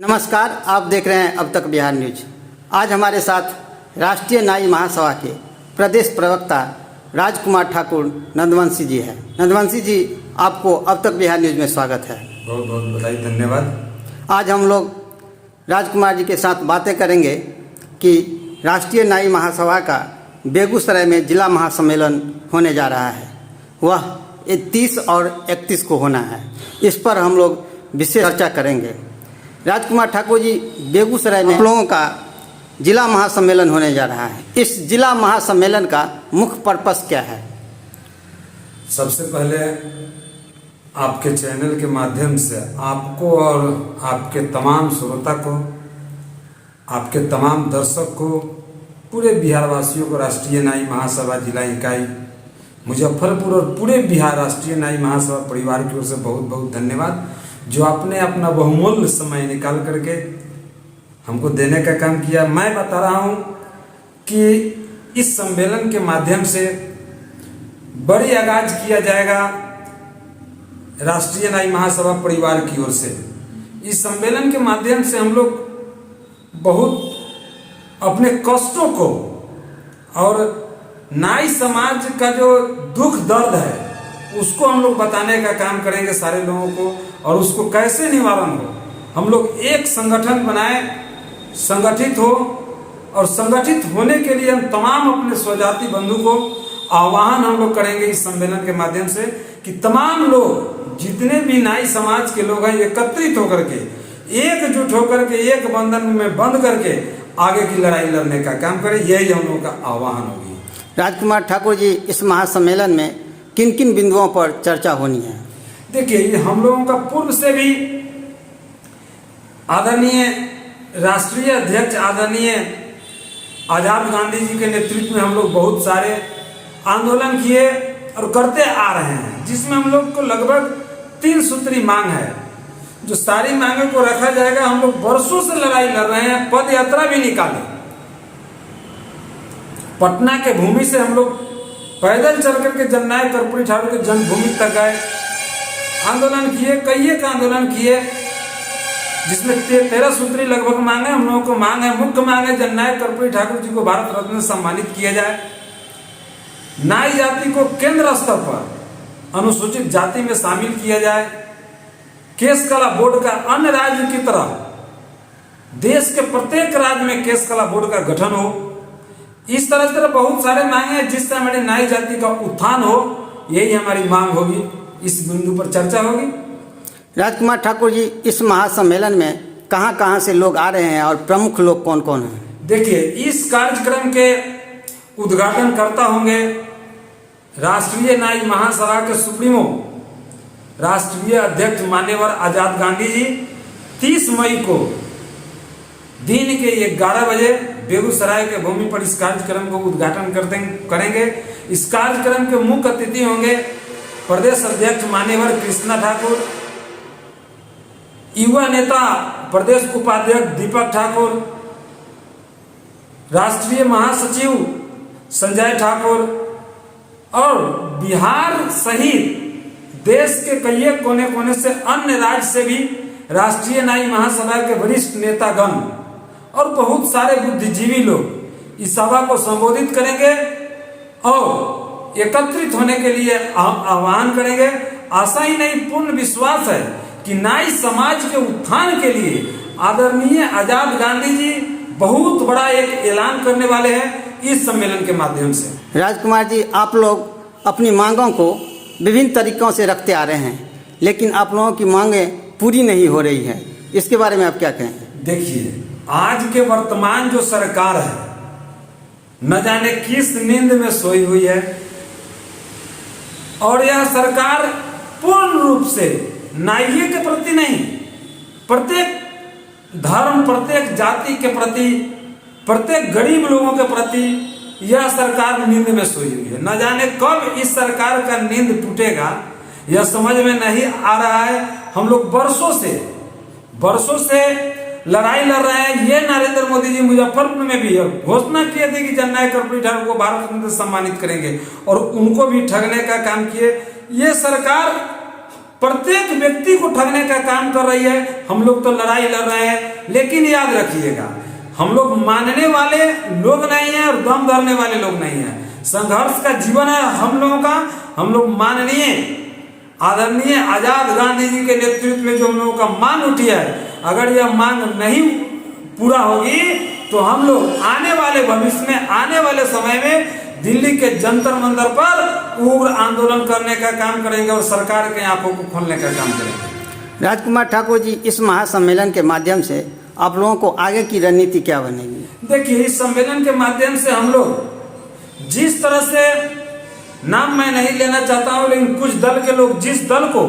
नमस्कार, आप देख रहे हैं अब तक बिहार न्यूज। आज हमारे साथ राष्ट्रीय नाई महासभा के प्रदेश प्रवक्ता राजकुमार ठाकुर नंदवंशी जी हैं। नंदवंशी जी, आपको अब तक बिहार न्यूज में स्वागत है। बहुत बहुत बधाई, धन्यवाद। आज हम लोग राजकुमार जी के साथ बातें करेंगे कि राष्ट्रीय नाई महासभा का बेगूसराय में जिला महासम्मेलन होने जा रहा है। वह 30 और 31 को होना है। इस पर हम लोग विशेष चर्चा करेंगे। राजकुमार ठाकुर जी, बेगूसराय में आप लोगों का जिला महासम्मेलन होने जा रहा है। इस जिला महासम्मेलन का मुख्य पर्पस क्या है? सबसे पहले आपके चैनल के माध्यम से आपको और आपके तमाम श्रोता को, आपके तमाम दर्शक को, पूरे बिहार वासियों को राष्ट्रीय नाई महासभा जिला इकाई मुजफ्फरपुर और पूरे बिहार राष्ट्रीय नाई महासभा परिवार की ओर से बहुत बहुत धन्यवाद, जो आपने अपना बहुमूल्य समय निकाल करके हमको देने का काम किया। मैं बता रहा हूं कि इस सम्मेलन के माध्यम से बड़ी आगाज किया जाएगा राष्ट्रीय नाई महासभा परिवार की ओर से। इस सम्मेलन के माध्यम से हम लोग बहुत अपने कष्टों को और नाई समाज का जो दुख दर्द है उसको हम लोग बताने का काम करेंगे सारे लोगों को, और उसको कैसे निवारण हो। हम लोग एक संगठन बनाए, संगठित हो, और संगठित होने के लिए हम तमाम अपने स्वजाति बंधु को आह्वान हम लोग करेंगे इस सम्मेलन के माध्यम से कि तमाम लोग, जितने भी नाई समाज के लोग हैं, एकत्रित होकर के, एकजुट होकर के, एक बंधन में बंध करके आगे की लड़ाई लड़ने का काम करें। यही हम लोगों का आह्वान होगी। राजकुमार ठाकुर जी, इस महासम्मेलन में किन किन बिंदुओं पर चर्चा होनी है? देखिए, ये हम लोगों का पूर्व से भी आदरणीय राष्ट्रीय अध्यक्ष आदरणीय आजाद गांधी जी के नेतृत्व में हम लोग बहुत सारे आंदोलन किए और करते आ रहे हैं, जिसमें हम लोग को लगभग 3 सूत्री मांग है। जो सारी मांगों को रखा जाएगा। हम लोग वर्षों से लड़ाई लड़ रहे हैं, पद यात्रा भी निकाले, पटना के भूमि से हम लोग पैदल चल करके जननायक कर्पूरी ठाकुर के जन्मभूमि तक गए, आंदोलन किए, कई एक आंदोलन किए, जिसमें 13 सूत्री लगभग मांगे। हम लोगों को मांग है, मुख्य मांग है, जननायक कर्पूरी ठाकुर जी को भारत रत्न से सम्मानित किया जाए। नाई जाति को केंद्र स्तर पर अनुसूचित जाति में शामिल किया जाए। केश कला बोर्ड का अन्य राज्य की तरह देश के प्रत्येक राज्य में केश कला बोर्ड का गठन हो। इस तरह बहुत सारे मांगे हैं, जिससे हमारी नाई जाति का उत्थान हो। यही हमारी मांग होगी, इस बिंदु पर चर्चा होगी। राजकुमार ठाकुर जी, इस महासम्मेलन में कहां कहां से लोग आ रहे हैं और प्रमुख लोग कौन कौन हैं? देखिए, इस कार्यक्रम के उद्घाटन करता होंगे राष्ट्रीय नाई महासभा के सुप्रीमो राष्ट्रीय अध्यक्ष मान्यवर आजाद गांधी जी 30 मई को दिन के 11 बजे बेगूसराय के भूमि पर इस कार्यक्रम को उद्घाटन करेंगे। इस कार्यक्रम के मुख्य अतिथि होंगे प्रदेश अध्यक्ष मान्यवर कृष्णा ठाकुर, युवा नेता प्रदेश उपाध्यक्ष दीपक ठाकुर, राष्ट्रीय महासचिव संजय ठाकुर, और बिहार सहित देश के कई कोने कोने से, अन्य राज्य से भी राष्ट्रीय नाई महासभा के वरिष्ठ नेतागण और बहुत सारे बुद्धिजीवी लोग इस सभा को संबोधित करेंगे और एकत्रित होने के लिए आह्वान करेंगे। आशा ही नहीं, पूर्ण विश्वास है कि नाई समाज के उत्थान के लिए आदरणीय आजाद गांधी जी बहुत बड़ा एक ऐलान करने वाले हैं इस सम्मेलन के माध्यम से। राजकुमार जी, आप लोग अपनी मांगों को विभिन्न तरीकों से रखते आ रहे हैं, लेकिन आप लोगों की मांगें पूरी नहीं हो रही हैं। इसके बारे में आप क्या कहेंगे? देखिए, आज के वर्तमान जो सरकार है, न जाने किस नींद में सोई हुई है, और यह सरकार पूर्ण रूप से नाइये के प्रति नहीं, प्रत्येक धर्म, प्रत्येक जाति के प्रति, प्रत्येक गरीब लोगों के प्रति यह सरकार नींद में सोई हुई है। न जाने कब इस सरकार का नींद टूटेगा, यह समझ में नहीं आ रहा है। हम लोग वर्षों से लड़ाई लड़ रहे हैं। ये नरेंद्र मोदी जी मुजफ्फरपुर में भी घोषणा किए थे कि जननायक कर्पूरी ठाकुर को भारत रत्न से सम्मानित करेंगे, और उनको भी ठगने का काम किए। ये सरकार प्रत्येक व्यक्ति को ठगने का काम कर रही है। हम लोग तो लड़ाई लड़ रहे हैं, लेकिन याद रखिएगा हम लोग मानने वाले लोग नहीं हैं और दम धरने वाले लोग नहीं हैं। संघर्ष का जीवन है हम लोगों का। हम लोग माननीय आदरणीय आजाद गांधी जी के नेतृत्व में जो हम लोगों का मांग उठी है, अगर यह मांग नहीं पूरा होगी तो हम लोग आने वाले भविष्य में, आने वाले समय में दिल्ली के जंतर मंतर पर उग्र आंदोलन करने का काम करेंगे और सरकार के आंखों को खोलने का काम करेंगे। राजकुमार ठाकुर जी, इस महासम्मेलन के माध्यम से आप लोगों को आगे की रणनीति क्या बनेगी? देखिए, इस सम्मेलन के माध्यम से हम लोग जिस तरह से, नाम मैं नहीं लेना चाहता हूं, लेकिन कुछ दल के लोग जिस दल को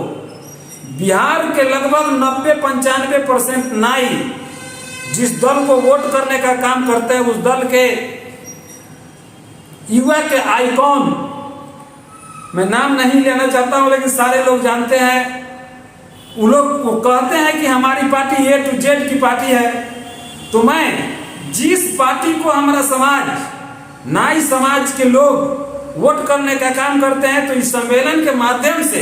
बिहार के लगभग 90-95% नाई जिस दल को वोट करने का काम करते हैं, उस दल के युवा के आइकॉन, मैं नाम नहीं लेना चाहता हूं लेकिन सारे लोग जानते हैं, वो लोग कहते हैं कि हमारी पार्टी A to Z की पार्टी है। तो मैं जिस पार्टी को हमारा समाज, नाई समाज के लोग वोट करने का काम करते हैं, तो इस सम्मेलन के माध्यम से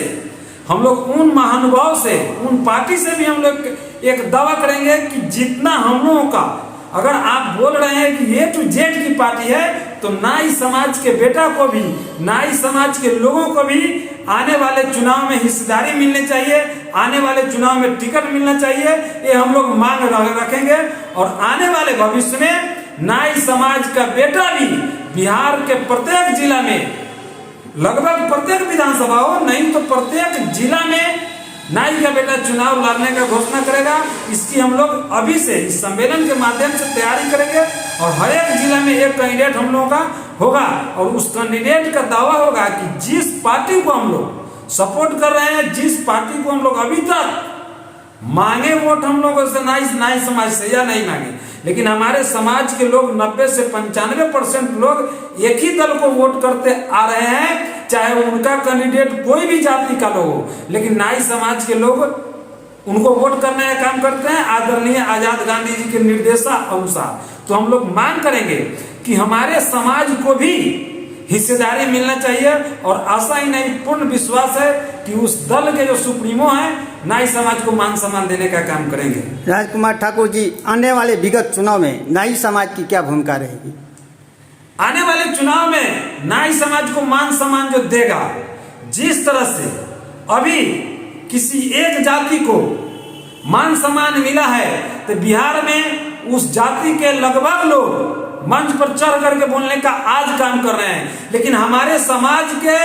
हम लोग उन महानुभाव से, उन पार्टी से भी हम लोग एक दावा करेंगे कि जितना हम लोगों का, अगर आप बोल रहे हैं कि A to Z की पार्टी है, तो नाई समाज के बेटा को भी, नाई समाज के लोगों को भी आने वाले चुनाव में हिस्सेदारी मिलनी चाहिए, आने वाले चुनाव में टिकट मिलना चाहिए। ये हम लोग मांग रखेंगे और आने वाले भविष्य में नाई समाज का बेटा भी बिहार के प्रत्येक जिला में, लगभग प्रत्येक विधानसभा हो नहीं तो प्रत्येक जिला में नाई का बेटा चुनाव लड़ने का घोषणा करेगा। इसकी हम लोग अभी से इस सम्मेलन के माध्यम से तैयारी करेंगे और हर एक जिला में एक कैंडिडेट हम लोगों का होगा और उस कैंडिडेट का दावा होगा कि जिस पार्टी को हम लोग सपोर्ट कर रहे हैं, जिस पार्टी को हम लोग अभी तक मांगे वोट हम लोगों से, नाई समाज से या नहीं मांगे, लेकिन हमारे समाज के लोग 90 से 95% लोग एक ही दल को वोट करते आ रहे हैं, चाहे उनका कैंडिडेट कोई भी जाति का लोग हो, लेकिन नाई समाज के लोग उनको वोट करने का काम करते हैं आदरणीय आजाद गांधी जी के निर्देशानुसार। तो हम लोग मांग करेंगे कि हमारे समाज को भी हिस्सेदारी मिलना चाहिए और आशा ही नहीं, पूर्ण विश्वास है कि उस दल के जो सुप्रीमो हैं, नाई समाज को मान सम्मान देने का काम करेंगे। राजकुमार ठाकुर जी, आने वाले विगत चुनाव में नाई समाज की क्या भूमिका रहेगी? आने वाले चुनाव में नाई समाज को मान सम्मान जो देगा, जिस तरह से अभी किसी एक जाति को मान सम्मान मिला है, तो बिहार में उस जाति के लगभग लोग मंच पर चढ़ करके बोलने का आज काम कर रहे हैं, लेकिन हमारे समाज के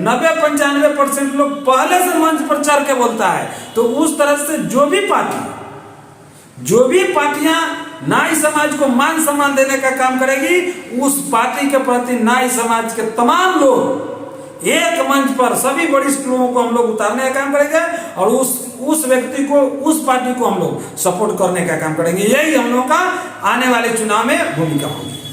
90-95% लोग पहले से मंच पर चढ़ के बोलता है। तो उस तरह से जो भी पार्टियां नाई समाज को मान सम्मान देने का काम करेगी, उस पार्टी के प्रति नाई समाज के तमाम लोग एक मंच पर, सभी वरिष्ठ लोगों को हम लोग उतारने का काम करेंगे और उस व्यक्ति को, उस पार्टी को हम लोग सपोर्ट करने का काम करेंगे। यही हम लोगों का आने वाले चुनाव में भूमिका होगी।